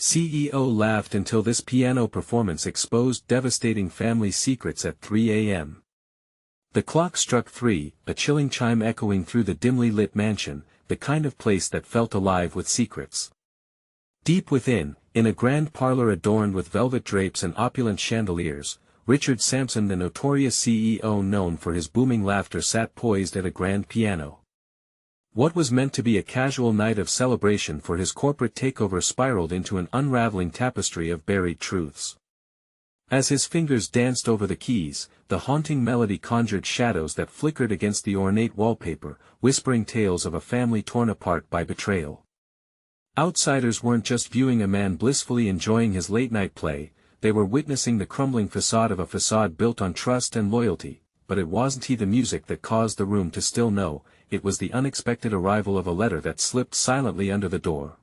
CEO laughed until this piano performance exposed devastating family secrets at 3 a.m. The clock struck 3, a chilling chime echoing through the dimly lit mansion, the kind of place that felt alive with secrets. Deep within, in a grand parlor adorned with velvet drapes and opulent chandeliers, Richard Sampson, the notorious CEO known for his booming laughter, sat poised at a grand piano. What was meant to be a casual night of celebration for his corporate takeover spiraled into an unraveling tapestry of buried truths. As his fingers danced over the keys, the haunting melody conjured shadows that flickered against the ornate wallpaper, whispering tales of a family torn apart by betrayal. Outsiders weren't just viewing a man blissfully enjoying his late-night play, they were witnessing the crumbling facade of a facade built on trust and loyalty, but it wasn't the music that caused the room to still know, it was the unexpected arrival of a letter that slipped silently under the door.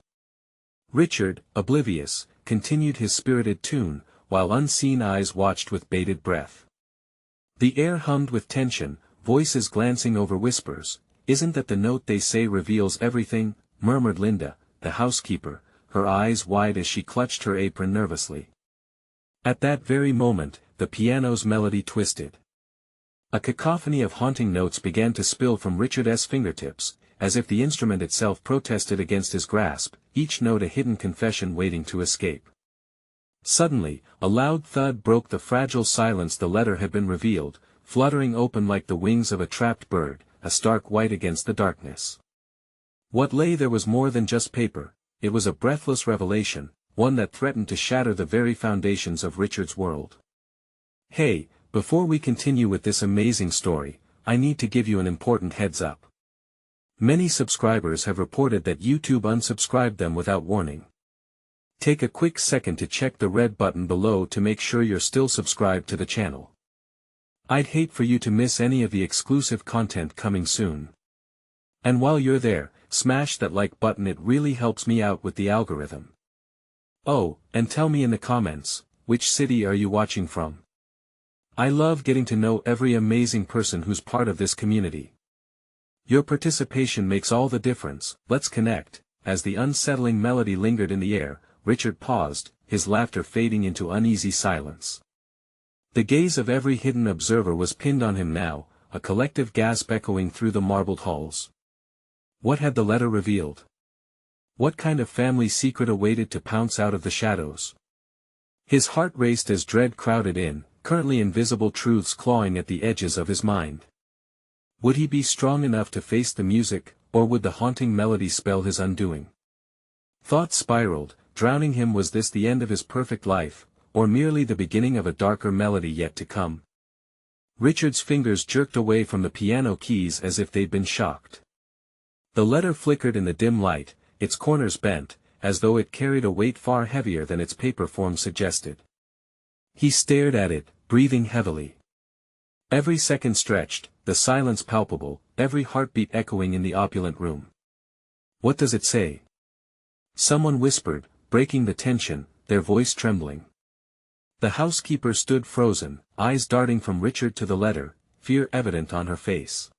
Richard, oblivious, continued his spirited tune, while unseen eyes watched with bated breath. The air hummed with tension, voices glancing over whispers. "Isn't that the note they say reveals everything?" murmured Linda, the housekeeper, her eyes wide as she clutched her apron nervously. At that very moment, the piano's melody twisted. A cacophony of haunting notes began to spill from Richard's fingertips, as if the instrument itself protested against his grasp, each note a hidden confession waiting to escape. Suddenly, a loud thud broke the fragile silence. The letter had been revealed, fluttering open like the wings of a trapped bird, a stark white against the darkness. What lay there was more than just paper, it was a breathless revelation, one that threatened to shatter the very foundations of Richard's world. Hey, before we continue with this amazing story, I need to give you an important heads up. Many subscribers have reported that YouTube unsubscribed them without warning. Take a quick second to check the red button below to make sure you're still subscribed to the channel. I'd hate for you to miss any of the exclusive content coming soon. And while you're there, smash that like button, it really helps me out with the algorithm. Oh, and tell me in the comments, which city are you watching from? I love getting to know every amazing person who's part of this community. Your participation makes all the difference. Let's connect. As the unsettling melody lingered in the air, Richard paused, his laughter fading into uneasy silence. The gaze of every hidden observer was pinned on him now, a collective gasp echoing through the marbled halls. What had the letter revealed? What kind of family secret awaited to pounce out of the shadows? His heart raced as dread crowded in, currently invisible truths clawing at the edges of his mind. Would he be strong enough to face the music, or would the haunting melody spell his undoing? Thoughts spiraled, drowning him. Was this the end of his perfect life, or merely the beginning of a darker melody yet to come? Richard's fingers jerked away from the piano keys as if they'd been shocked. The letter flickered in the dim light, its corners bent, as though it carried a weight far heavier than its paper form suggested. He stared at it, breathing heavily. Every second stretched, the silence palpable, every heartbeat echoing in the opulent room. What does it say? Someone whispered, breaking the tension, their voice trembling. The housekeeper stood frozen, eyes darting from Richard to the letter, fear evident on her face.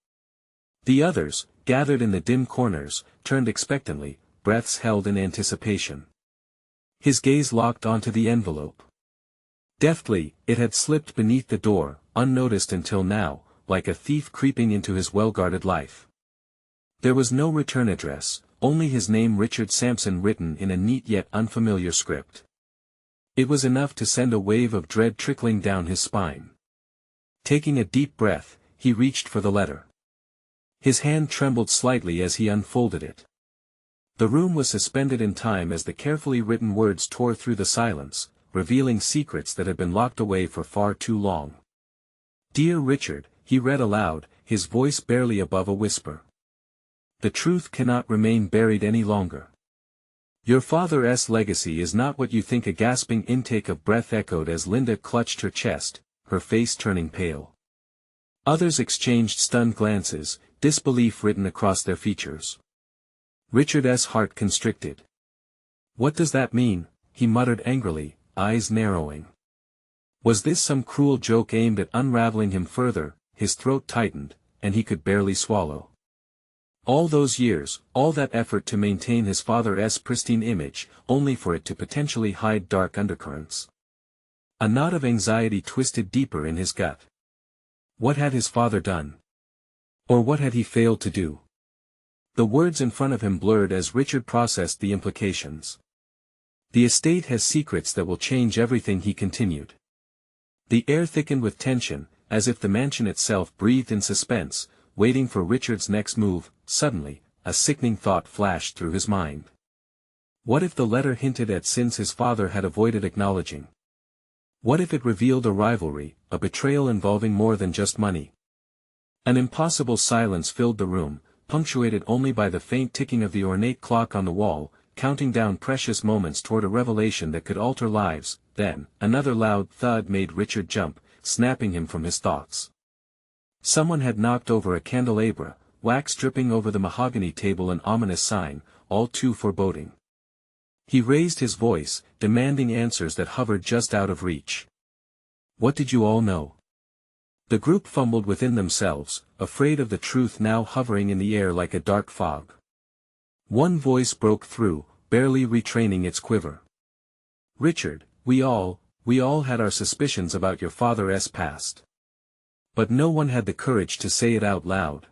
The others, gathered in the dim corners, turned expectantly, breaths held in anticipation. His gaze locked onto the envelope. Deftly, it had slipped beneath the door, unnoticed until now, like a thief creeping into his well-guarded life. There was no return address, only his name, Richard Sampson, written in a neat yet unfamiliar script. It was enough to send a wave of dread trickling down his spine. Taking a deep breath, he reached for the letter. His hand trembled slightly as he unfolded it. The room was suspended in time as the carefully written words tore through the silence, revealing secrets that had been locked away for far too long. "Dear Richard," he read aloud, his voice barely above a whisper. "The truth cannot remain buried any longer. Your father's legacy is not what you think." A gasping intake of breath echoed as Linda clutched her chest, her face turning pale. Others exchanged stunned glances, disbelief written across their features. Richard's heart constricted. "What does that mean?" he muttered angrily, eyes narrowing. Was this some cruel joke aimed at unraveling him further? His throat tightened, and he could barely swallow. All those years, all that effort to maintain his father's pristine image, only for it to potentially hide dark undercurrents. A knot of anxiety twisted deeper in his gut. What had his father done? Or what had he failed to do? The words in front of him blurred as Richard processed the implications. The estate has secrets that will change everything, he continued. The air thickened with tension, as if the mansion itself breathed in suspense, waiting for Richard's next move. Suddenly, a sickening thought flashed through his mind. What if the letter hinted at sins his father had avoided acknowledging? What if it revealed a rivalry, a betrayal involving more than just money? An impossible silence filled the room, punctuated only by the faint ticking of the ornate clock on the wall, counting down precious moments toward a revelation that could alter lives. Then, another loud thud made Richard jump, snapping him from his thoughts. Someone had knocked over a candelabra, wax dripping over the mahogany table, an ominous sign, all too foreboding. He raised his voice, demanding answers that hovered just out of reach. What did you all know? The group fumbled within themselves, afraid of the truth now hovering in the air like a dark fog. One voice broke through, barely retraining its quiver. Richard, we all had our suspicions about your father's past. But no one had the courage to say it out loud.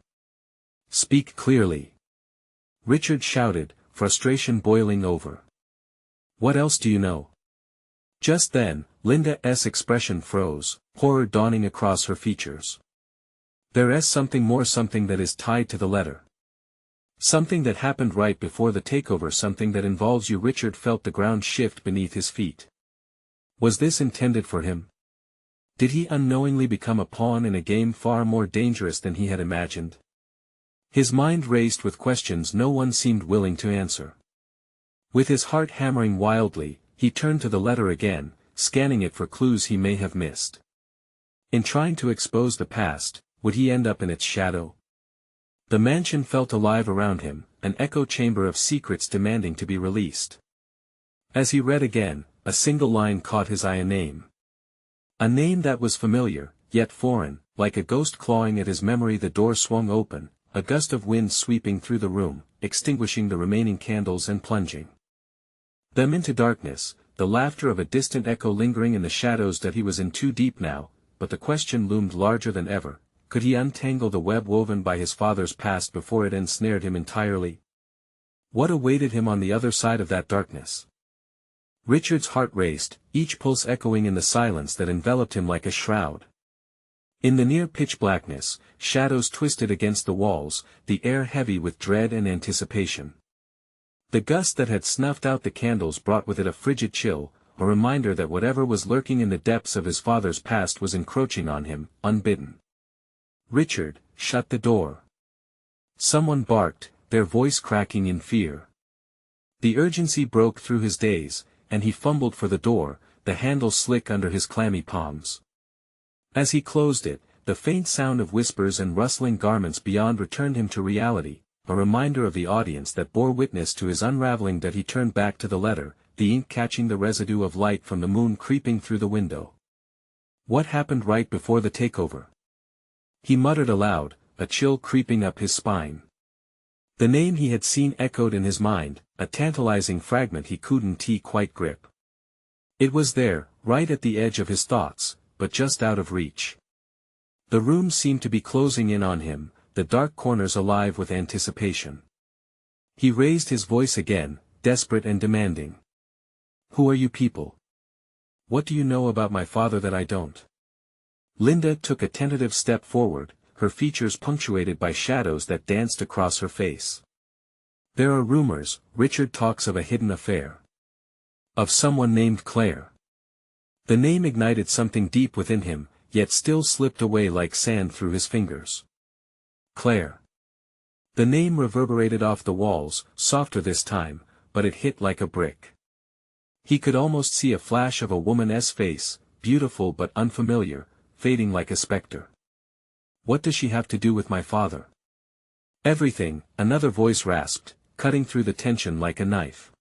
Speak clearly. Richard shouted, frustration boiling over. What else do you know? Just then, Linda's expression froze, horror dawning across her features. There's something more, something that is tied to the letter. Something that happened right before the takeover, something that involves you. Richard felt the ground shift beneath his feet. Was this intended for him? Did he unknowingly become a pawn in a game far more dangerous than he had imagined? His mind raced with questions no one seemed willing to answer. With his heart hammering wildly, he turned to the letter again, scanning it for clues he may have missed. In trying to expose the past, would he end up in its shadow? The mansion felt alive around him, an echo chamber of secrets demanding to be released. As he read again, a single line caught his eye, a name. A name that was familiar, yet foreign, like a ghost clawing at his memory. The door swung open, a gust of wind sweeping through the room, extinguishing the remaining candles and plunging them into darkness, the laughter of a distant echo lingering in the shadows. That he was in too deep now, but the question loomed larger than ever. Could he untangle the web woven by his father's past before it ensnared him entirely? What awaited him on the other side of that darkness? Richard's heart raced, each pulse echoing in the silence that enveloped him like a shroud. In the near pitch blackness, shadows twisted against the walls, the air heavy with dread and anticipation. The gust that had snuffed out the candles brought with it a frigid chill, a reminder that whatever was lurking in the depths of his father's past was encroaching on him, unbidden. Richard, shut the door. Someone barked, their voice cracking in fear. The urgency broke through his daze, and he fumbled for the door, the handle slick under his clammy palms. As he closed it, the faint sound of whispers and rustling garments beyond returned him to reality, a reminder of the audience that bore witness to his unraveling. That he turned back to the letter, the ink catching the residue of light from the moon creeping through the window. What happened right before the takeover? He muttered aloud, a chill creeping up his spine. The name he had seen echoed in his mind, a tantalizing fragment he couldn't quite grip. It was there, right at the edge of his thoughts, but just out of reach. The room seemed to be closing in on him, the dark corners alive with anticipation. He raised his voice again, desperate and demanding. Who are you people? What do you know about my father that I don't? Linda took a tentative step forward, her features punctuated by shadows that danced across her face. There are rumors. Richard talks of a hidden affair. Of someone named Claire. The name ignited something deep within him, yet still slipped away like sand through his fingers. Claire. The name reverberated off the walls, softer this time, but it hit like a brick. He could almost see a flash of a woman's face, beautiful but unfamiliar, fading like a specter. What does she have to do with my father? Everything, another voice rasped, cutting through the tension like a knife.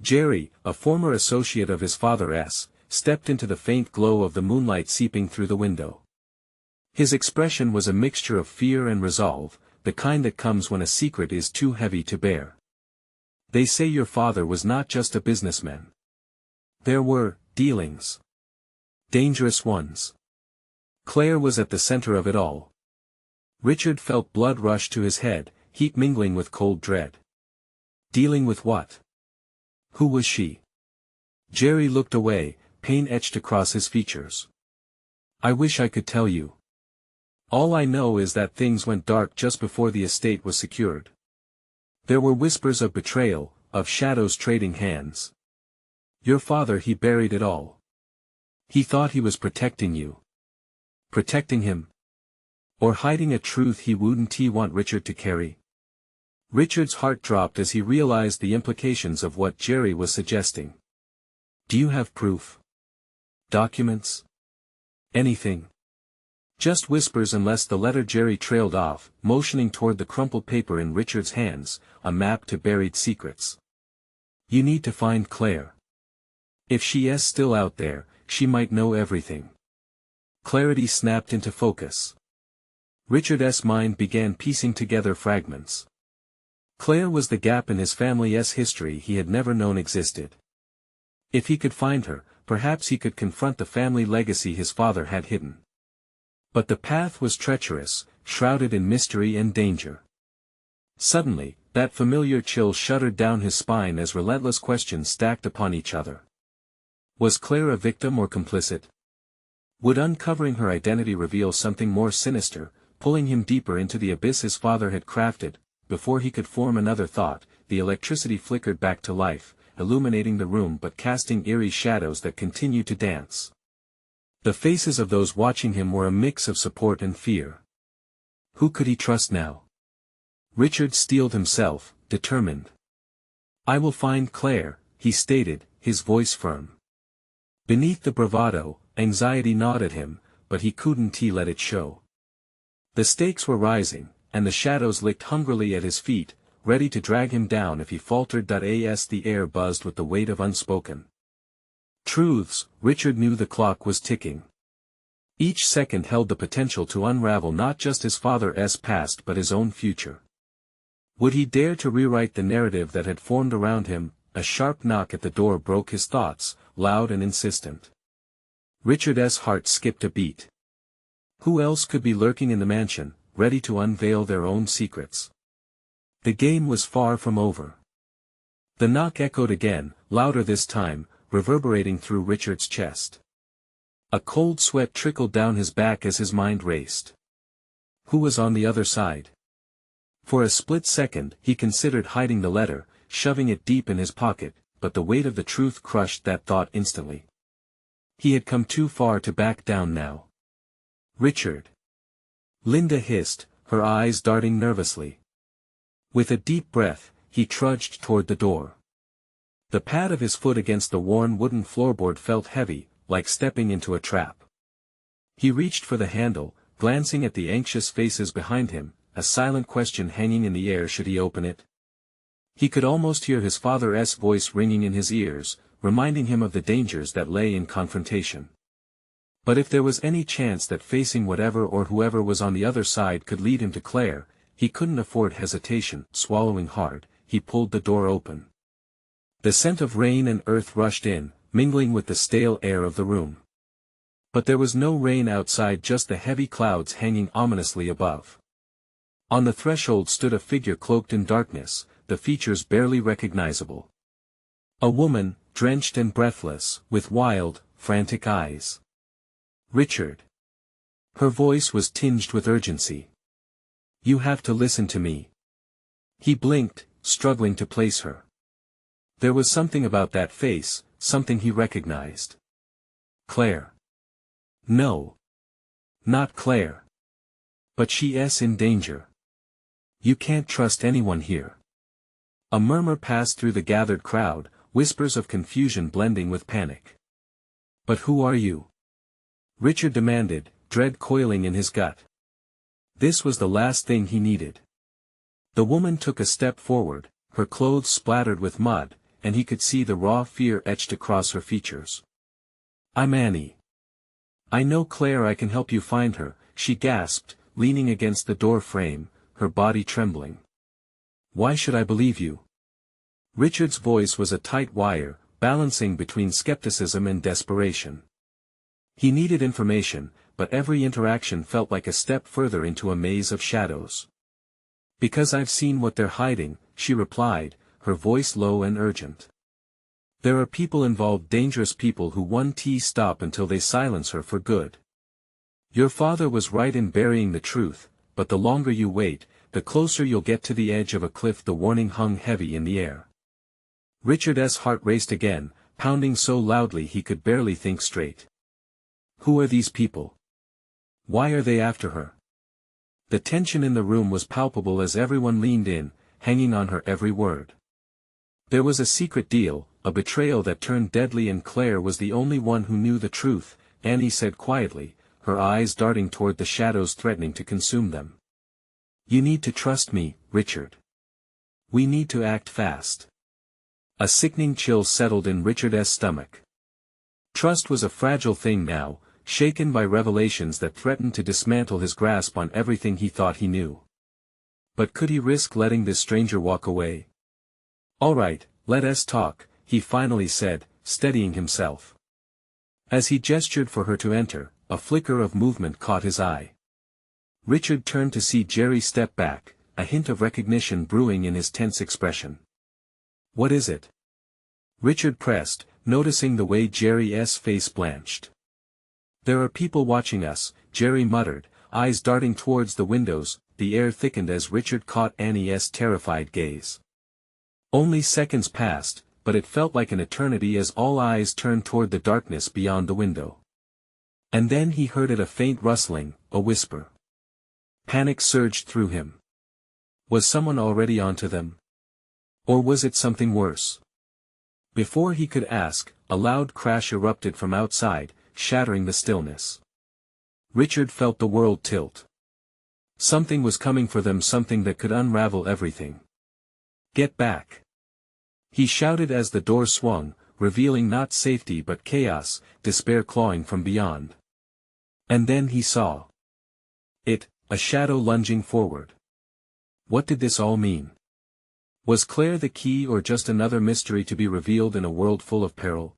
Jerry, a former associate of his father's, stepped into the faint glow of the moonlight seeping through the window. His expression was a mixture of fear and resolve, the kind that comes when a secret is too heavy to bear. They say your father was not just a businessman. There were dealings. Dangerous ones. Claire was at the center of it all. Richard felt blood rush to his head, heat mingling with cold dread. Dealing with what? Who was she? Jerry looked away, pain etched across his features. I wish I could tell you. All I know is that things went dark just before the estate was secured. There were whispers of betrayal, of shadows trading hands. Your father, he buried it all. He thought he was protecting you. Protecting him? Or hiding a truth he wouldn't want Richard to carry? Richard's heart dropped as he realized the implications of what Jerry was suggesting. Do you have proof? Documents? Anything? Just whispers unless the letter. Jerry trailed off, motioning toward the crumpled paper in Richard's hands, a map to buried secrets. You need to find Claire. If she is still out there, she might know everything. Clarity snapped into focus. Richard's mind began piecing together fragments. Claire was the gap in his family's history he had never known existed. If he could find her, perhaps he could confront the family legacy his father had hidden. But the path was treacherous, shrouded in mystery and danger. Suddenly, that familiar chill shuddered down his spine as relentless questions stacked upon each other. Was Claire a victim or complicit? Would uncovering her identity reveal something more sinister, pulling him deeper into the abyss his father had crafted? Before he could form another thought, the electricity flickered back to life, illuminating the room but casting eerie shadows that continued to dance. The faces of those watching him were a mix of support and fear. Who could he trust now? Richard steeled himself, determined. I will find Claire, he stated, his voice firm. Beneath the bravado, anxiety gnawed at him, but he couldn't let it show. The stakes were rising, and the shadows licked hungrily at his feet, ready to drag him down if he faltered. As the air buzzed with the weight of unspoken truths, Richard knew the clock was ticking. Each second held the potential to unravel not just his father's past but his own future. Would he dare to rewrite the narrative that had formed around him? A sharp knock at the door broke his thoughts, loud and insistent. Richard's heart skipped a beat. Who else could be lurking in the mansion, ready to unveil their own secrets? The game was far from over. The knock echoed again, louder this time, reverberating through Richard's chest. A cold sweat trickled down his back as his mind raced. Who was on the other side? For a split second, he considered hiding the letter, shoving it deep in his pocket, but the weight of the truth crushed that thought instantly. He had come too far to back down now. Richard. Linda hissed, her eyes darting nervously. With a deep breath, he trudged toward the door. The pad of his foot against the worn wooden floorboard felt heavy, like stepping into a trap. He reached for the handle, glancing at the anxious faces behind him, a silent question hanging in the air should he open it. He could almost hear his father's voice ringing in his ears, reminding him of the dangers that lay in confrontation. But if there was any chance that facing whatever or whoever was on the other side could lead him to Claire, he couldn't afford hesitation. Swallowing hard, he pulled the door open. The scent of rain and earth rushed in, mingling with the stale air of the room. But there was no rain outside, just the heavy clouds hanging ominously above. On the threshold stood a figure cloaked in darkness, the features barely recognizable. A woman, drenched and breathless, with wild, frantic eyes. Richard. Her voice was tinged with urgency. You have to listen to me. He blinked, struggling to place her. There was something about that face, something he recognized. Claire. No. Not Claire. But she is in danger. You can't trust anyone here. A murmur passed through the gathered crowd, whispers of confusion blending with panic. But who are you? Richard demanded, dread coiling in his gut. This was the last thing he needed. The woman took a step forward, her clothes splattered with mud, and he could see the raw fear etched across her features. I'm Annie. I know Claire. I can help you find her, she gasped, leaning against the door frame, her body trembling. "Why should I believe you?" Richard's voice was a tight wire, balancing between skepticism and desperation. He needed information, but every interaction felt like a step further into a maze of shadows. "Because I've seen what they're hiding," she replied, her voice low and urgent. "There are people involved, dangerous people who won't stop until they silence her for good. Your father was right in burying the truth, but the longer you wait, the closer you'll get to the edge of a cliff." The warning hung heavy in the air. Richard's heart raced again, pounding so loudly he could barely think straight. Who are these people? Why are they after her? The tension in the room was palpable as everyone leaned in, hanging on her every word. There was a secret deal, a betrayal that turned deadly, and Claire was the only one who knew the truth, Annie said quietly, her eyes darting toward the shadows threatening to consume them. "You need to trust me, Richard. We need to act fast." A sickening chill settled in Richard's stomach. Trust was a fragile thing now, shaken by revelations that threatened to dismantle his grasp on everything he thought he knew. But could he risk letting this stranger walk away? "All right, let us talk," he finally said, steadying himself. As he gestured for her to enter, a flicker of movement caught his eye. Richard turned to see Jerry step back, a hint of recognition brewing in his tense expression. "What is it?" Richard pressed, noticing the way Jerry's face blanched. "There are people watching us," Jerry muttered, eyes darting towards the windows. The air thickened as Richard caught Annie's terrified gaze. Only seconds passed, but it felt like an eternity as all eyes turned toward the darkness beyond the window. And then he heard it, a faint rustling, a whisper. Panic surged through him. Was someone already onto them? Or was it something worse? Before he could ask, a loud crash erupted from outside, shattering the stillness. Richard felt the world tilt. Something was coming for them, something that could unravel everything. "Get back!" he shouted as the door swung, revealing not safety but chaos, despair clawing from beyond. And then he saw it, a shadow lunging forward. What did this all mean? Was Claire the key, or just another mystery to be revealed in a world full of peril?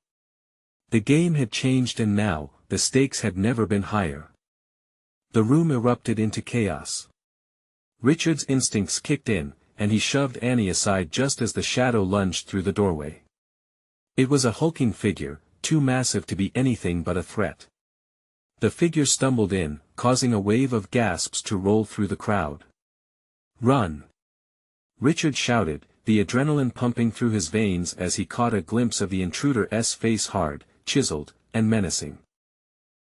The game had changed, and now, the stakes had never been higher. The room erupted into chaos. Richard's instincts kicked in, and he shoved Annie aside just as the shadow lunged through the doorway. It was a hulking figure, too massive to be anything but a threat. The figure stumbled in, causing a wave of gasps to roll through the crowd. "Run!" Richard shouted, the adrenaline pumping through his veins as he caught a glimpse of the intruder's face, hard, chiseled, and menacing.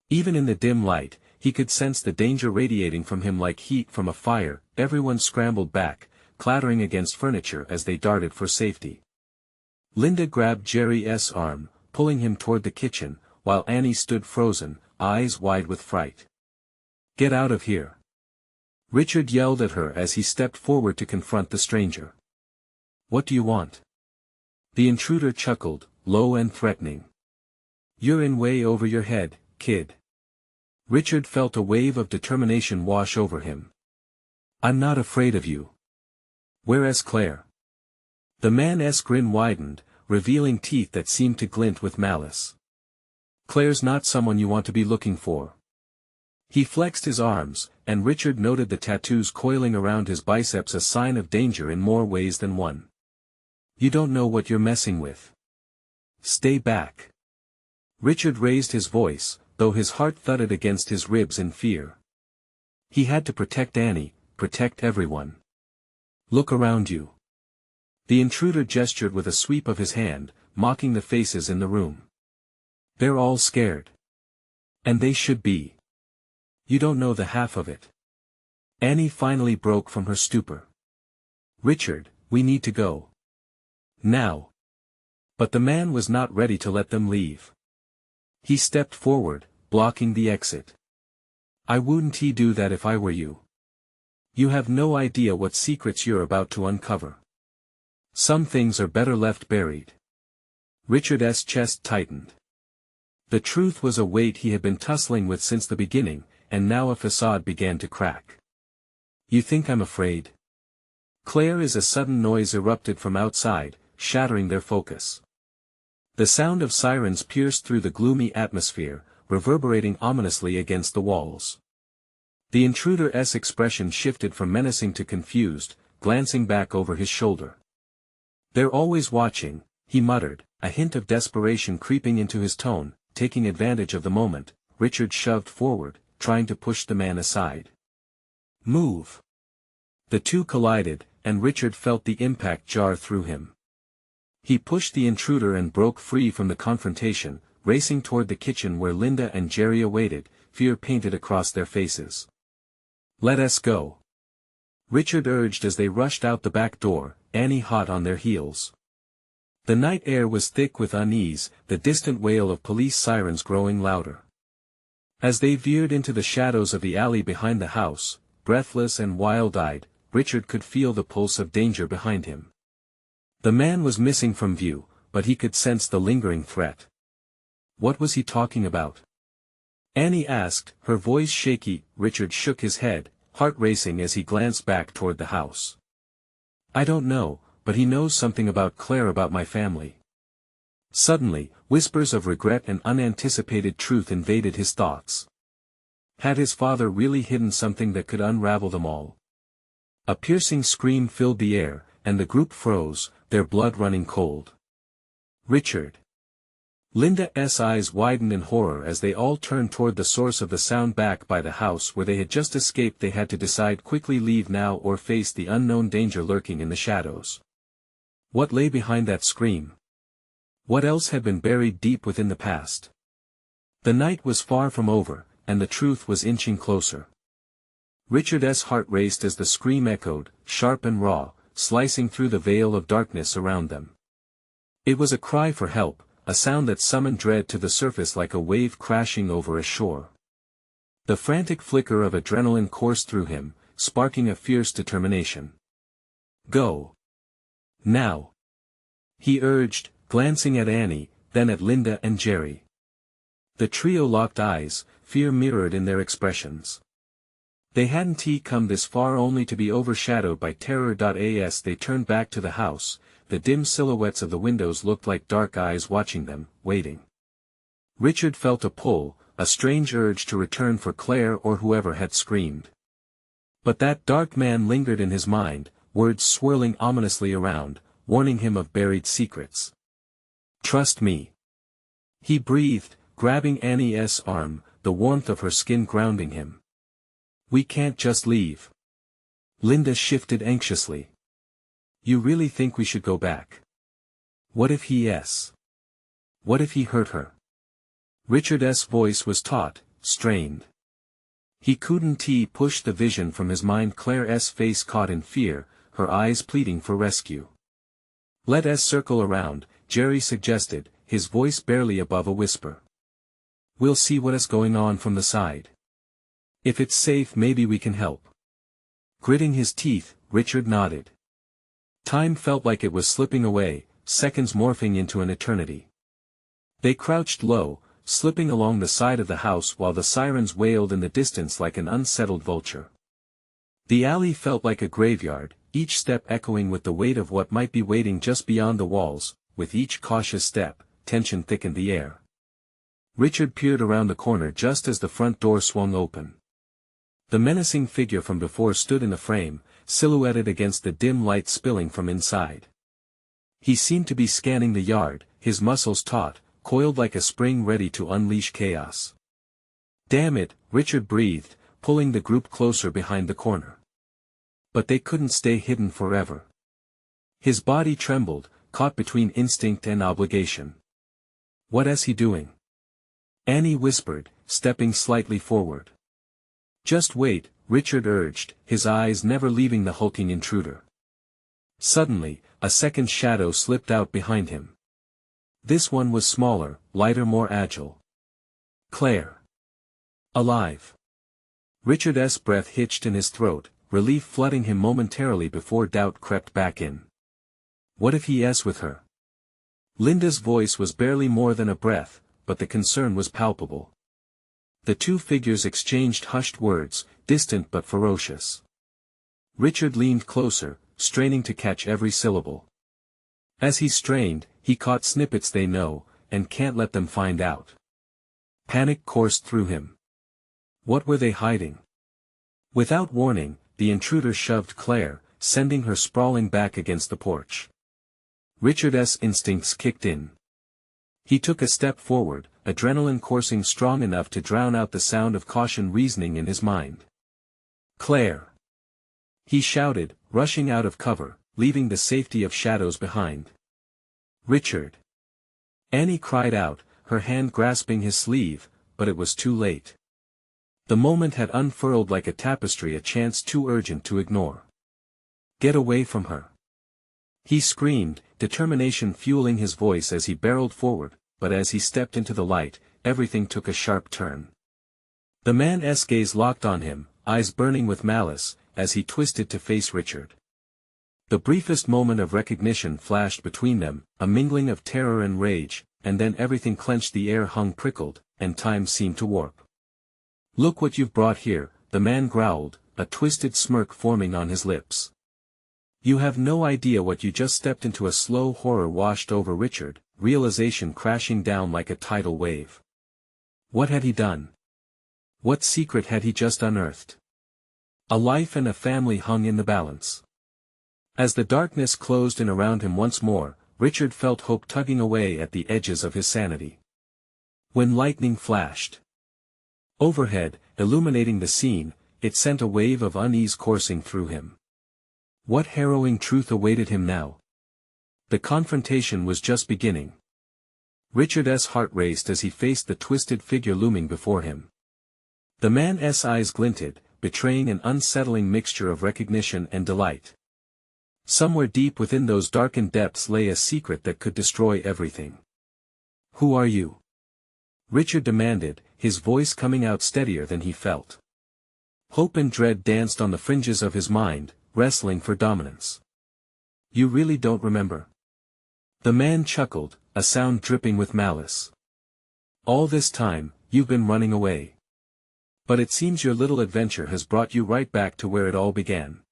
Even in the dim light, he could sense the danger radiating from him like heat from a fire. Everyone scrambled back, clattering against furniture as they darted for safety. Linda grabbed Jerry's arm, pulling him toward the kitchen, while Annie stood frozen, eyes wide with fright. "Get out of here!" Richard yelled at her as he stepped forward to confront the stranger. "What do you want?" The intruder chuckled, low and threatening. "You're in way over your head, kid." Richard felt a wave of determination wash over him. "I'm not afraid of you." "Where's Claire?" The man's grin widened, revealing teeth that seemed to glint with malice. "Claire's not someone you want to be looking for." He flexed his arms, and Richard noted the tattoos coiling around his biceps, a sign of danger in more ways than one. "You don't know what you're messing with. Stay back." Richard raised his voice, though his heart thudded against his ribs in fear. He had to protect Annie, protect everyone. "Look around you." The intruder gestured with a sweep of his hand, mocking the faces in the room. "They're all scared. And they should be. You don't know the half of it." Annie finally broke from her stupor. "Richard, we need to go. Now." But the man was not ready to let them leave. He stepped forward, blocking the exit. "I wouldn't do that if I were you. You have no idea what secrets you're about to uncover. Some things are better left buried." Richard's chest tightened. The truth was a weight he had been tussling with since the beginning, and now a facade began to crack. You think I'm afraid? Claire is a sudden noise erupted from outside, shattering their focus. The sound of sirens pierced through the gloomy atmosphere, reverberating ominously against the walls. The intruder's expression shifted from menacing to confused, glancing back over his shoulder. "They're always watching," he muttered, a hint of desperation creeping into his tone. Taking advantage of the moment, Richard shoved forward, trying to push the man aside. "Move!" The two collided, and Richard felt the impact jar through him. He pushed the intruder and broke free from the confrontation, racing toward the kitchen where Linda and Jerry awaited, fear painted across their faces. "Let us go," Richard urged as they rushed out the back door, Annie hot on their heels. The night air was thick with unease, the distant wail of police sirens growing louder. As they veered into the shadows of the alley behind the house, breathless and wild-eyed, Richard could feel the pulse of danger behind him. The man was missing from view, but he could sense the lingering threat. What was he talking about? Annie asked, her voice shaky. Richard shook his head, heart racing as he glanced back toward the house. "I don't know, but he knows something about Claire, about my family." Suddenly, whispers of regret and unanticipated truth invaded his thoughts. Had his father really hidden something that could unravel them all? A piercing scream filled the air, and the group froze, their blood running cold. "Richard!" Linda's eyes widened in horror as they all turned toward the source of the sound back by the house where they had just escaped. They had to decide quickly: leave now or face the unknown danger lurking in the shadows. What lay behind that scream? What else had been buried deep within the past? The night was far from over, and the truth was inching closer. Richard's heart raced as the scream echoed, sharp and raw, slicing through the veil of darkness around them. It was a cry for help, a sound that summoned dread to the surface like a wave crashing over a shore. The frantic flicker of adrenaline coursed through him, sparking a fierce determination. "Go! Now!" he urged, glancing at Annie, then at Linda and Jerry. The trio locked eyes, fear mirrored in their expressions. They hadn't come this far only to be overshadowed by terror. As they turned back to the house, the dim silhouettes of the windows looked like dark eyes watching them, waiting. Richard felt a pull, a strange urge to return for Claire or whoever had screamed. But that dark man lingered in his mind, words swirling ominously around, warning him of buried secrets. "Trust me," he breathed, grabbing Annie's arm, the warmth of her skin grounding him. "We can't just leave." Linda shifted anxiously. "You really think we should go back? What if What if he hurt her?" Richard's voice was taut, strained. He couldn't push the vision from his mind. Claire's face caught in fear, her eyes pleading for rescue. "Let us circle around," Jerry suggested, his voice barely above a whisper. "We'll see what is going on from the side. If it's safe, maybe we can help." Gritting his teeth, Richard nodded. Time felt like it was slipping away, seconds morphing into an eternity. They crouched low, slipping along the side of the house while the sirens wailed in the distance like an unsettled vulture. The alley felt like a graveyard, each step echoing with the weight of what might be waiting just beyond the walls. With each cautious step, tension thickened the air. Richard peered around the corner just as the front door swung open. The menacing figure from before stood in the frame, silhouetted against the dim light spilling from inside. He seemed to be scanning the yard, his muscles taut, coiled like a spring ready to unleash chaos. "Damn it," Richard breathed, pulling the group closer behind the corner. But they couldn't stay hidden forever. His body trembled, caught between instinct and obligation. "What is he doing?" Annie whispered, stepping slightly forward. "Just wait," Richard urged, his eyes never leaving the hulking intruder. Suddenly, a second shadow slipped out behind him. This one was smaller, lighter, more agile. Claire. Alive. Richard's breath hitched in his throat, relief flooding him momentarily before doubt crept back in. What if he is with her? Linda's voice was barely more than a breath, but the concern was palpable. The two figures exchanged hushed words, distant but ferocious. Richard leaned closer, straining to catch every syllable. As he strained, he caught snippets they know, and can't let them find out. Panic coursed through him. What were they hiding? Without warning, the intruder shoved Claire, sending her sprawling back against the porch. Richard's instincts kicked in. He took a step forward, adrenaline coursing strong enough to drown out the sound of caution reasoning in his mind. "Claire!" he shouted, rushing out of cover, leaving the safety of shadows behind. "Richard!" Annie cried out, her hand grasping his sleeve, but it was too late. The moment had unfurled like a tapestry, a chance too urgent to ignore. "Get away from her!" he screamed, determination fueling his voice as he barreled forward, but as he stepped into the light, everything took a sharp turn. The man's gaze locked on him, eyes burning with malice, as he twisted to face Richard. The briefest moment of recognition flashed between them, a mingling of terror and rage, and then everything clenched, the air hung prickled, and time seemed to warp. "Look what you've brought here," the man growled, a twisted smirk forming on his lips. "You have no idea what you just stepped into." A slow horror washed over Richard, realization crashing down like a tidal wave. What had he done? What secret had he just unearthed? A life and a family hung in the balance. As the darkness closed in around him once more, Richard felt hope tugging away at the edges of his sanity. When lightning flashed overhead, illuminating the scene, it sent a wave of unease coursing through him. What harrowing truth awaited him now? The confrontation was just beginning. Richard's heart raced as he faced the twisted figure looming before him. The man's eyes glinted, betraying an unsettling mixture of recognition and delight. Somewhere deep within those darkened depths lay a secret that could destroy everything. "Who are you?" Richard demanded, his voice coming out steadier than he felt. Hope and dread danced on the fringes of his mind, wrestling for dominance. "You really don't remember?" The man chuckled, a sound dripping with malice. "All this time, you've been running away. But it seems your little adventure has brought you right back to where it all began."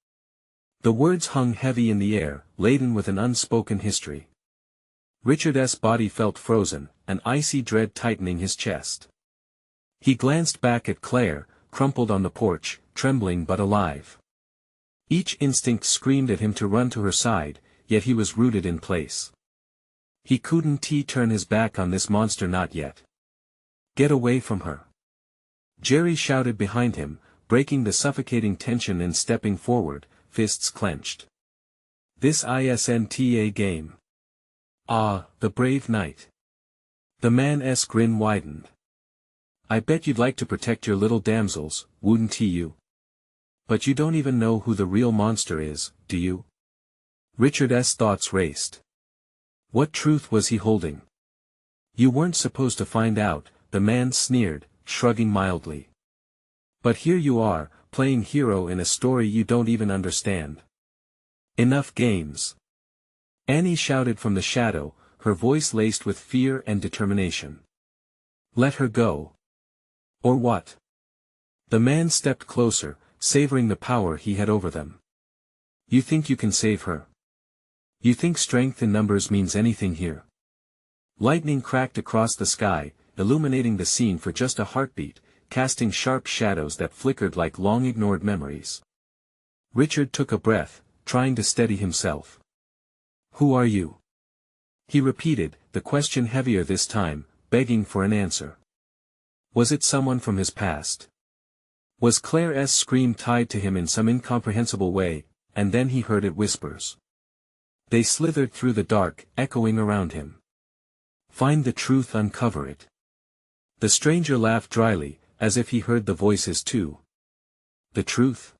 The words hung heavy in the air, laden with an unspoken history. Richard's body felt frozen, an icy dread tightening his chest. He glanced back at Claire, crumpled on the porch, trembling but alive. Each instinct screamed at him to run to her side, yet he was rooted in place. He couldn't turn his back on this monster, not yet. "Get away from her!" Jerry shouted behind him, breaking the suffocating tension and stepping forward, fists clenched. "This isn't a game." "Ah, the brave knight." The man's grin widened. "I bet you'd like to protect your little damsels, wouldn't you? But you don't even know who the real monster is, do you?" Richard's thoughts raced. What truth was he holding? "You weren't supposed to find out," the man sneered, shrugging mildly. "But here you are, playing hero in a story you don't even understand." "Enough games!" Annie shouted from the shadow, her voice laced with fear and determination. "Let her go." "Or what?" The man stepped closer, savoring the power he had over them. "You think you can save her? You think strength in numbers means anything here?" Lightning cracked across the sky, illuminating the scene for just a heartbeat, casting sharp shadows that flickered like long-ignored memories. Richard took a breath, trying to steady himself. "Who are you?" he repeated, the question heavier this time, begging for an answer. Was it someone from his past? Was Claire's scream tied to him in some incomprehensible way? And then he heard it whispers. They slithered through the dark, echoing around him. "Find the truth, uncover it." The stranger laughed dryly, as if he heard the voices too. "The truth?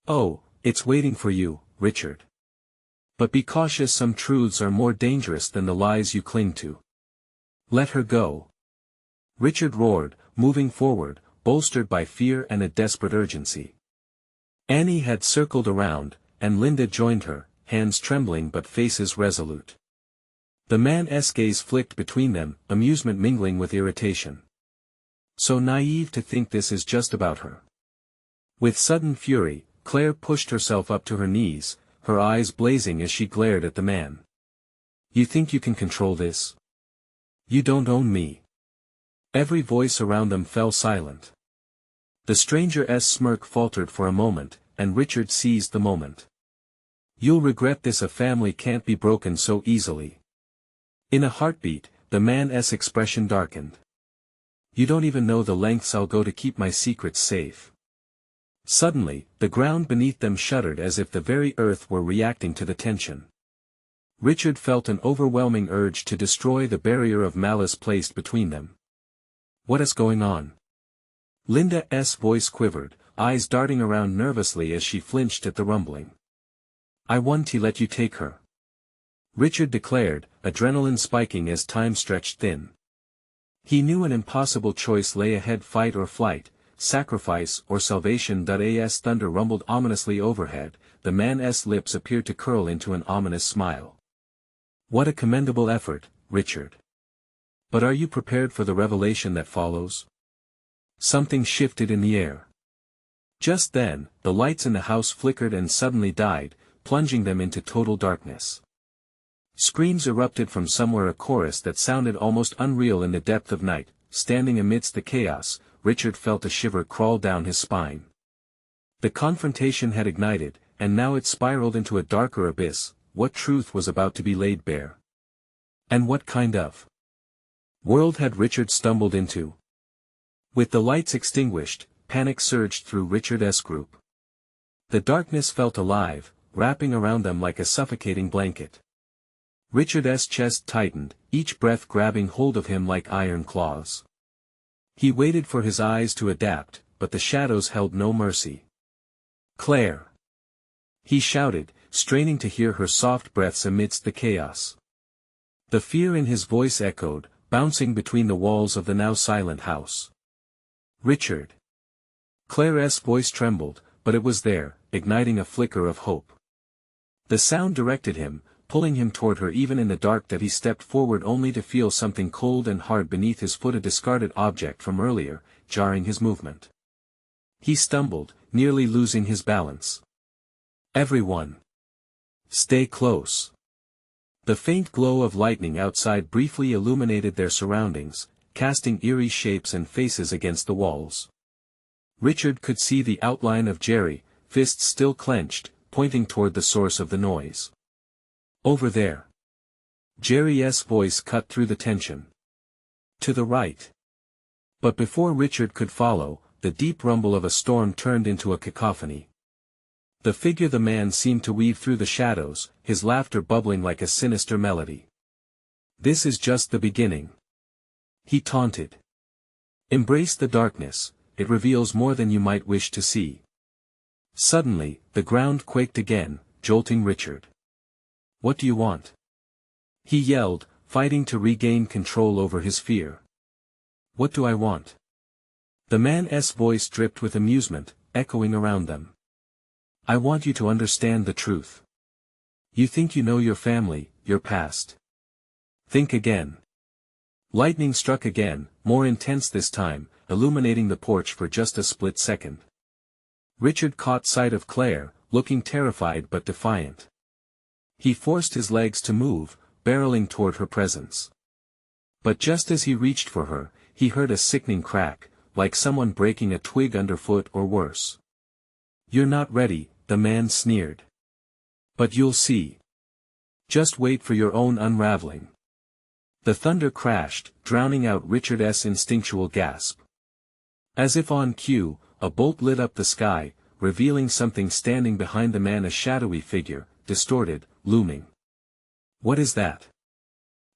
Oh, it's waiting for you, Richard. But be cautious, some truths are more dangerous than the lies you cling to." "Let her go!" Richard roared, moving forward, bolstered by fear and a desperate urgency. Annie had circled around, and Linda joined her, hands trembling but faces resolute. The man's gaze flicked between them, amusement mingling with irritation. "So naive to think this is just about her." With sudden fury, Claire pushed herself up to her knees, her eyes blazing as she glared at the man. You think you can control this? You don't own me. Every voice around them fell silent. The stranger's smirk faltered for a moment, and Richard seized the moment. You'll regret this. A family can't be broken so easily. In a heartbeat, the man's expression darkened. You don't even know the lengths I'll go to keep my secrets safe. Suddenly, the ground beneath them shuddered as if the very earth were reacting to the tension. Richard felt an overwhelming urge to destroy the barrier of malice placed between them. What is going on? Linda's voice quivered, eyes darting around nervously as she flinched at the rumbling. I want to let you take her, Richard declared, adrenaline spiking as time stretched thin. He knew an impossible choice lay ahead: fight or flight, sacrifice or salvation. As thunder rumbled ominously overhead, the man's lips appeared to curl into an ominous smile. What a commendable effort, Richard. But are you prepared for the revelation that follows? Something shifted in the air. Just then, the lights in the house flickered and suddenly died, plunging them into total darkness. Screams erupted from somewhere, a chorus that sounded almost unreal in the depth of night. Standing amidst the chaos, Richard felt a shiver crawl down his spine. The confrontation had ignited, and now it spiraled into a darker abyss. What truth was about to be laid bare? And what kind of world had Richard stumbled into? With the lights extinguished, panic surged through Richard's group. The darkness felt alive, wrapping around them like a suffocating blanket. Richard's chest tightened, each breath grabbing hold of him like iron claws. He waited for his eyes to adapt, but the shadows held no mercy. Claire! He shouted, straining to hear her soft breaths amidst the chaos. The fear in his voice echoed, bouncing between the walls of the now silent house. Richard! Claire's voice trembled, but it was there, igniting a flicker of hope. The sound directed him, pulling him toward her even in the dark. That he stepped forward only to feel something cold and hard beneath his foot, a discarded object from earlier, jarring his movement. He stumbled, nearly losing his balance. Everyone! Stay close! The faint glow of lightning outside briefly illuminated their surroundings, casting eerie shapes and faces against the walls. Richard could see the outline of Jerry, fists still clenched, pointing toward the source of the noise. Over there! Jerry's voice cut through the tension. To the right! But before Richard could follow, the deep rumble of a storm turned into a cacophony. The figure the man seemed to weave through the shadows, his laughter bubbling like a sinister melody. This is just the beginning, he taunted. Embrace the darkness, it reveals more than you might wish to see. Suddenly, the ground quaked again, jolting Richard. What do you want? He yelled, fighting to regain control over his fear. What do I want? The man's voice dripped with amusement, echoing around them. I want you to understand the truth. You think you know your family, your past. Think again. Lightning struck again, more intense this time, illuminating the porch for just a split second. Richard caught sight of Claire, looking terrified but defiant. He forced his legs to move, barreling toward her presence. But just as he reached for her, he heard a sickening crack, like someone breaking a twig underfoot or worse. You're not ready, the man sneered. But you'll see. Just wait for your own unraveling. The thunder crashed, drowning out Richard's instinctual gasp. As if on cue, a bolt lit up the sky, revealing something standing behind the man, a shadowy figure, distorted, looming. What is that?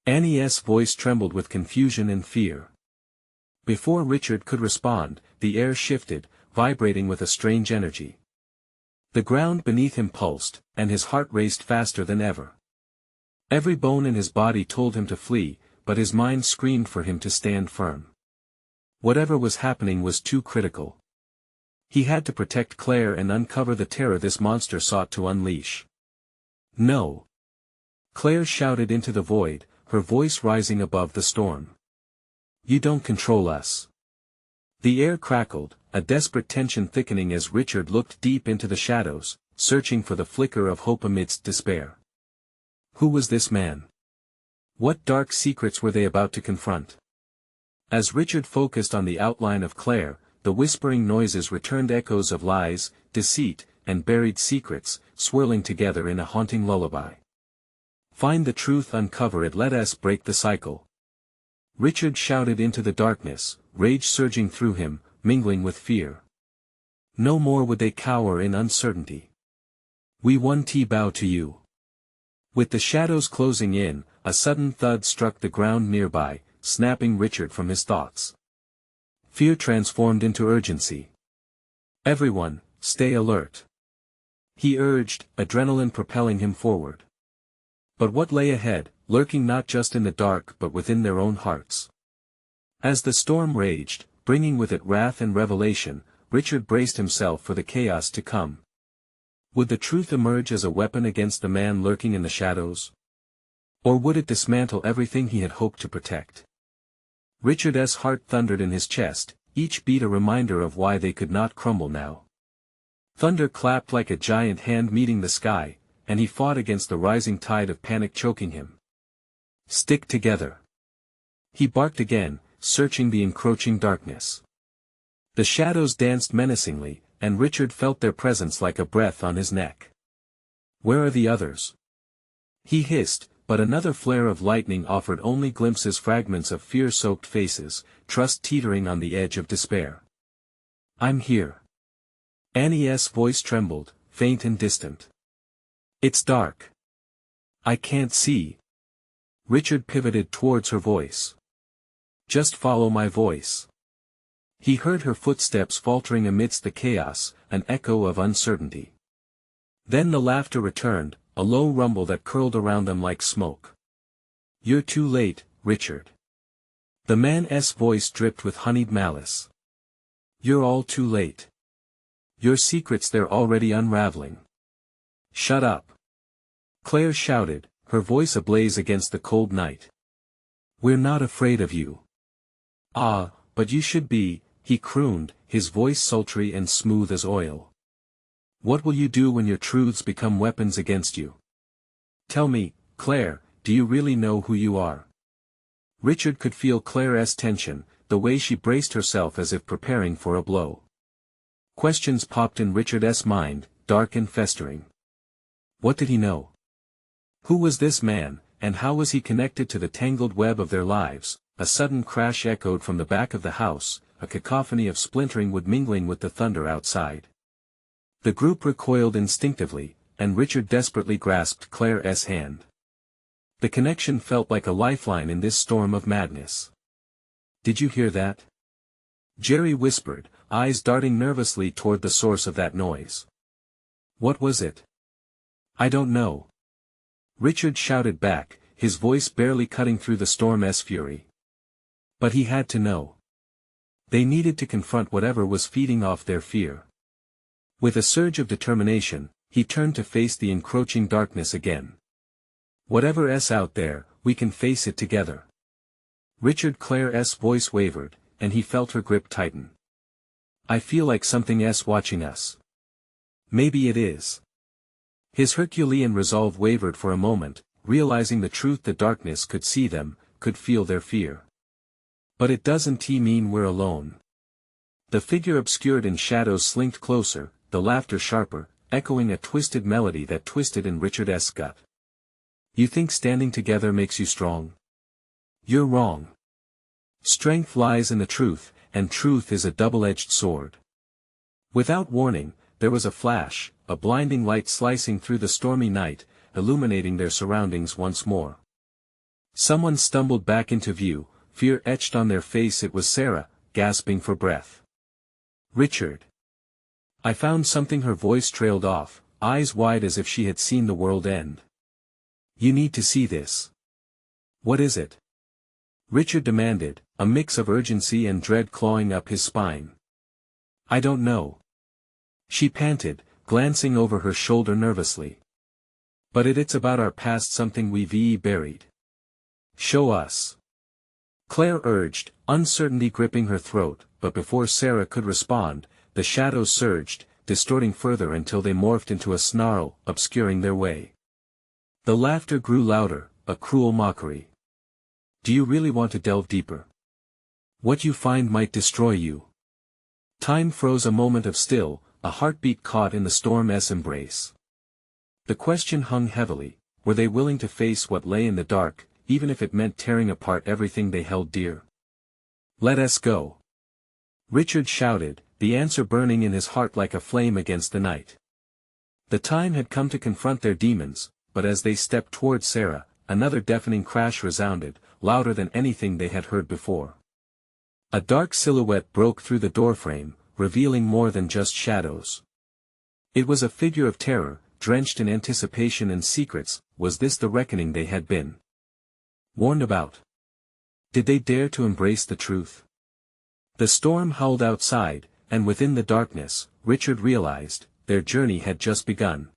Annie's voice trembled with confusion and fear. Before Richard could respond, the air shifted, vibrating with a strange energy. The ground beneath him pulsed, and his heart raced faster than ever. Every bone in his body told him to flee, but his mind screamed for him to stand firm. Whatever was happening was too critical. He had to protect Claire and uncover the terror this monster sought to unleash. No! Claire shouted into the void, her voice rising above the storm. You don't control us. The air crackled, a desperate tension thickening as Richard looked deep into the shadows, searching for the flicker of hope amidst despair. Who was this man? What dark secrets were they about to confront? As Richard focused on the outline of Claire, the whispering noises returned, echoes of lies, deceit, and buried secrets, swirling together in a haunting lullaby. Find the truth, uncover it, let us break the cycle. Richard shouted into the darkness, rage surging through him, mingling with fear. No more would they cower in uncertainty. We one bow to you. With the shadows closing in, a sudden thud struck the ground nearby, snapping Richard from his thoughts. Fear transformed into urgency. Everyone, stay alert. He urged, adrenaline propelling him forward. But what lay ahead, lurking not just in the dark but within their own hearts? As the storm raged, bringing with it wrath and revelation, Richard braced himself for the chaos to come. Would the truth emerge as a weapon against the man lurking in the shadows? Or would it dismantle everything he had hoped to protect? Richard's heart thundered in his chest, each beat a reminder of why they could not crumble now. Thunder clapped like a giant hand meeting the sky, and he fought against the rising tide of panic choking him. Stick together. He barked again, searching the encroaching darkness. The shadows danced menacingly, and Richard felt their presence like a breath on his neck. Where are the others? He hissed, but another flare of lightning offered only glimpses, fragments of fear-soaked faces, trust teetering on the edge of despair. I'm here. Annie's voice trembled, faint and distant. It's dark. I can't see. Richard pivoted towards her voice. Just follow my voice. He heard her footsteps faltering amidst the chaos, an echo of uncertainty. Then the laughter returned, a low rumble that curled around them like smoke. You're too late, Richard. The man's voice dripped with honeyed malice. You're all too late. Your secrets they're already unraveling. Shut up. Claire shouted, her voice ablaze against the cold night. We're not afraid of you. Ah, but you should be, he crooned, his voice sultry and smooth as oil. What will you do when your truths become weapons against you? Tell me, Claire, do you really know who you are? Richard could feel Claire's tension, the way she braced herself as if preparing for a blow. Questions popped in Richard's mind, dark and festering. What did he know? Who was this man, and how was he connected to the tangled web of their lives? A sudden crash echoed from the back of the house, a cacophony of splintering wood mingling with the thunder outside. The group recoiled instinctively, and Richard desperately grasped Claire's hand. The connection felt like a lifeline in this storm of madness. Did you hear that? Jerry whispered, eyes darting nervously toward the source of that noise. What was it? I don't know. Richard shouted back, his voice barely cutting through the storm's fury. But he had to know. They needed to confront whatever was feeding off their fear. With a surge of determination, he turned to face the encroaching darkness again. Whatever's out there, we can face it together. Claire's voice wavered, and he felt her grip tighten. I feel like something's watching us. Maybe it is. His Herculean resolve wavered for a moment, realizing the truth: the darkness could see them, could feel their fear. But it doesn't mean we're alone. The figure obscured in shadows slinked closer, the laughter sharper, echoing a twisted melody that twisted in Richard's gut. You think standing together makes you strong? You're wrong. Strength lies in the truth, and truth is a double-edged sword. Without warning, there was a flash, a blinding light slicing through the stormy night, illuminating their surroundings once more. Someone stumbled back into view, fear etched on their face. It was Sarah, gasping for breath. Richard. I found something. Her voice trailed off, eyes wide as if she had seen the world end. You need to see this. What is it? Richard demanded, a mix of urgency and dread clawing up his spine. I don't know. She panted, glancing over her shoulder nervously. But it's about our past, something we've buried. Show us. Claire urged, uncertainty gripping her throat, but before Sarah could respond, the shadows surged, distorting further until they morphed into a snarl, obscuring their way. The laughter grew louder, a cruel mockery. Do you really want to delve deeper? What you find might destroy you. Time froze a moment of still, a heartbeat caught in the storm's embrace. The question hung heavily, were they willing to face what lay in the dark, even if it meant tearing apart everything they held dear? Let us go. Richard shouted, the answer burning in his heart like a flame against the night. The time had come to confront their demons, but as they stepped toward Sarah, another deafening crash resounded, louder than anything they had heard before. A dark silhouette broke through the doorframe, revealing more than just shadows. It was a figure of terror, drenched in anticipation and secrets. Was this the reckoning they had been warned about? Did they dare to embrace the truth? The storm howled outside, and within the darkness, Richard realized, their journey had just begun.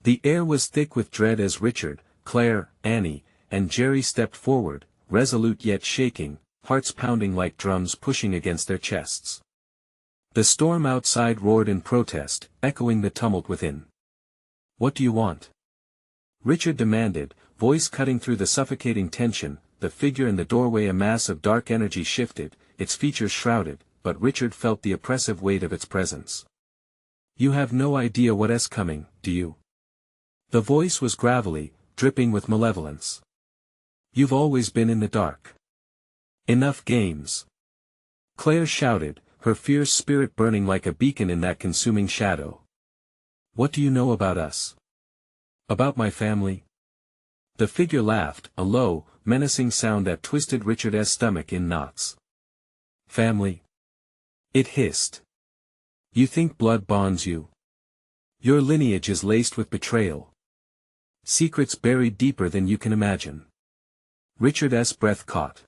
The air was thick with dread as Richard, Claire, Annie, and Jerry stepped forward, resolute yet shaking, hearts pounding like drums pushing against their chests. The storm outside roared in protest, echoing the tumult within. What do you want? Richard demanded, voice cutting through the suffocating tension. The figure in the doorway, a mass of dark energy, shifted, its features shrouded, but Richard felt the oppressive weight of its presence. You have no idea what's coming, do you? The voice was gravelly, dripping with malevolence. You've always been in the dark. Enough games. Claire shouted, her fierce spirit burning like a beacon in that consuming shadow. What do you know about us? About my family? The figure laughed, a low, menacing sound that twisted Richard's stomach in knots. Family? It hissed. You think blood bonds you? Your lineage is laced with betrayal. Secrets buried deeper than you can imagine. Richard's breath caught.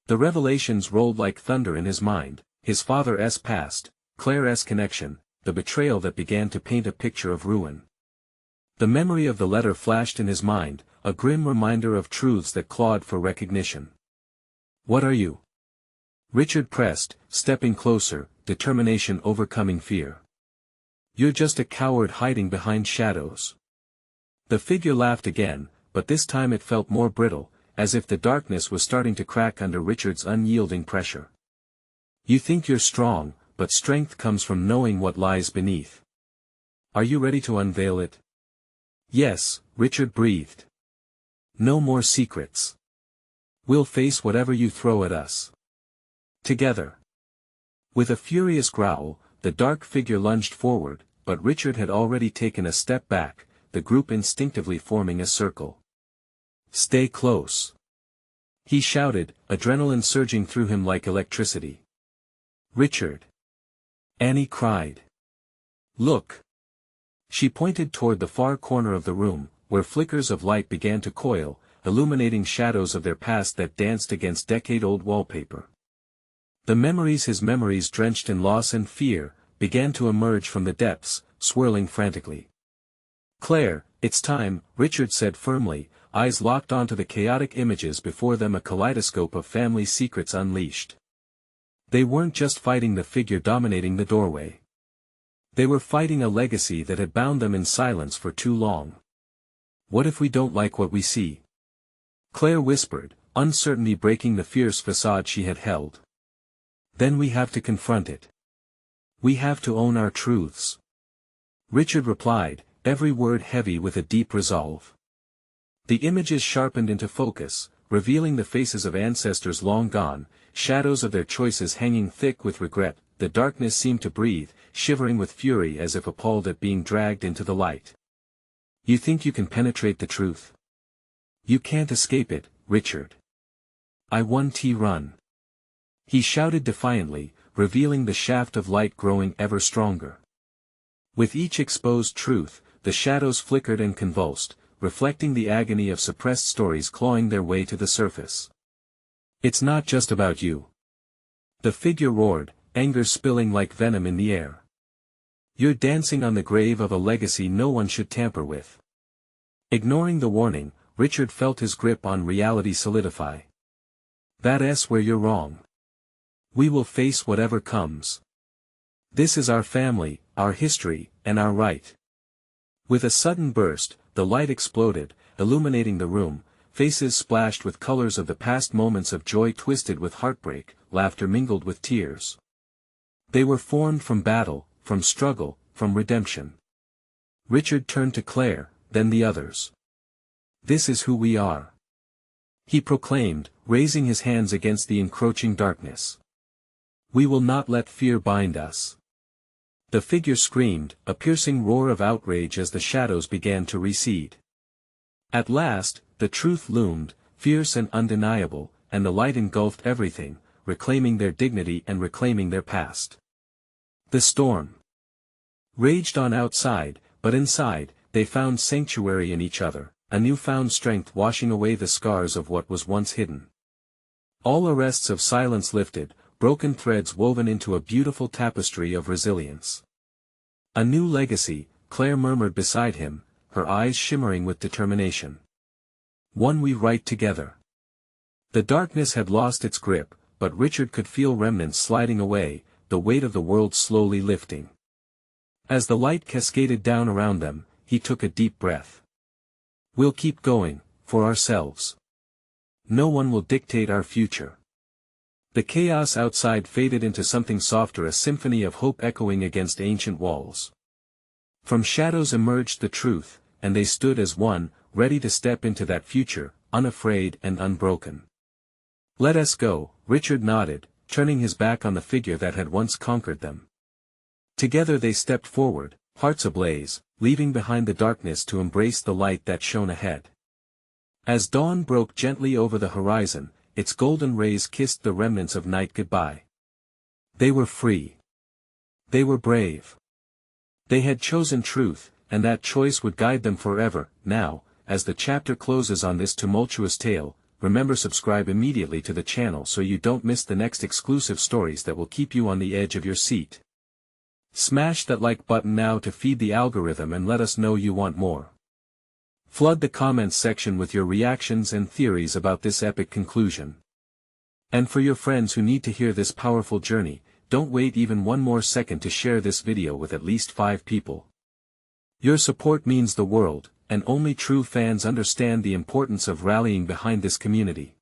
The revelations rolled like thunder in his mind, his father's past, Claire's connection, the betrayal that began to paint a picture of ruin. The memory of the letter flashed in his mind, a grim reminder of truths that clawed for recognition. What are you? Richard pressed, stepping closer, determination overcoming fear. You're just a coward hiding behind shadows. The figure laughed again, but this time it felt more brittle, as if the darkness was starting to crack under Richard's unyielding pressure. You think you're strong, but strength comes from knowing what lies beneath. Are you ready to unveil it? Yes, Richard breathed. No more secrets. We'll face whatever you throw at us. Together. With a furious growl, the dark figure lunged forward, but Richard had already taken a step back, the group instinctively forming a circle. Stay close. He shouted, adrenaline surging through him like electricity. Richard. Annie cried. Look. She pointed toward the far corner of the room, where flickers of light began to coil, illuminating shadows of their past that danced against decade-old wallpaper. The memories, his memories drenched in loss and fear, began to emerge from the depths, swirling frantically. Claire, it's time, Richard said firmly, eyes locked onto the chaotic images before them, a kaleidoscope of family secrets unleashed. They weren't just fighting the figure dominating the doorway. They were fighting a legacy that had bound them in silence for too long. What if we don't like what we see? Claire whispered, uncertainty breaking the fierce facade she had held. Then we have to confront it. We have to own our truths. Richard replied, every word heavy with a deep resolve. The images sharpened into focus, revealing the faces of ancestors long gone, shadows of their choices hanging thick with regret. The darkness seemed to breathe, shivering with fury as if appalled at being dragged into the light. You think you can penetrate the truth? You can't escape it, Richard. I won. Run. He shouted defiantly, revealing the shaft of light growing ever stronger. With each exposed truth, the shadows flickered and convulsed, reflecting the agony of suppressed stories clawing their way to the surface. It's not just about you. The figure roared, anger spilling like venom in the air. You're dancing on the grave of a legacy no one should tamper with. Ignoring the warning, Richard felt his grip on reality solidify. That's where you're wrong. We will face whatever comes. This is our family, our history, and our right. With a sudden burst, the light exploded, illuminating the room, faces splashed with colors of the past, moments of joy twisted with heartbreak, laughter mingled with tears. They were formed from battle, from struggle, from redemption. Richard turned to Claire, then the others. This is who we are, he proclaimed, raising his hands against the encroaching darkness. We will not let fear bind us. The figure screamed, a piercing roar of outrage as the shadows began to recede. At last, the truth loomed, fierce and undeniable, and the light engulfed everything, reclaiming their dignity and reclaiming their past. The storm raged on outside, but inside, they found sanctuary in each other, a newfound strength washing away the scars of what was once hidden. All arrests of silence lifted, broken threads woven into a beautiful tapestry of resilience. A new legacy, Claire murmured beside him, her eyes shimmering with determination. One we write together. The darkness had lost its grip, but Richard could feel remnants sliding away, the weight of the world slowly lifting. As the light cascaded down around them, he took a deep breath. We'll keep going, for ourselves. No one will dictate our future. The chaos outside faded into something softer, a symphony of hope echoing against ancient walls. From shadows emerged the truth, and they stood as one, ready to step into that future, unafraid and unbroken. Let us go, Richard nodded, turning his back on the figure that had once conquered them. Together they stepped forward, hearts ablaze, leaving behind the darkness to embrace the light that shone ahead. As dawn broke gently over the horizon, its golden rays kissed the remnants of night goodbye. They were free. They were brave. They had chosen truth, and that choice would guide them forever. Now, as the chapter closes on this tumultuous tale, remember, subscribe immediately to the channel so you don't miss the next exclusive stories that will keep you on the edge of your seat. Smash that like button now to feed the algorithm and let us know you want more. Flood the comments section with your reactions and theories about this epic conclusion. And for your friends who need to hear this powerful journey, don't wait even one more second to share this video with at least 5 people. Your support means the world, and only true fans understand the importance of rallying behind this community.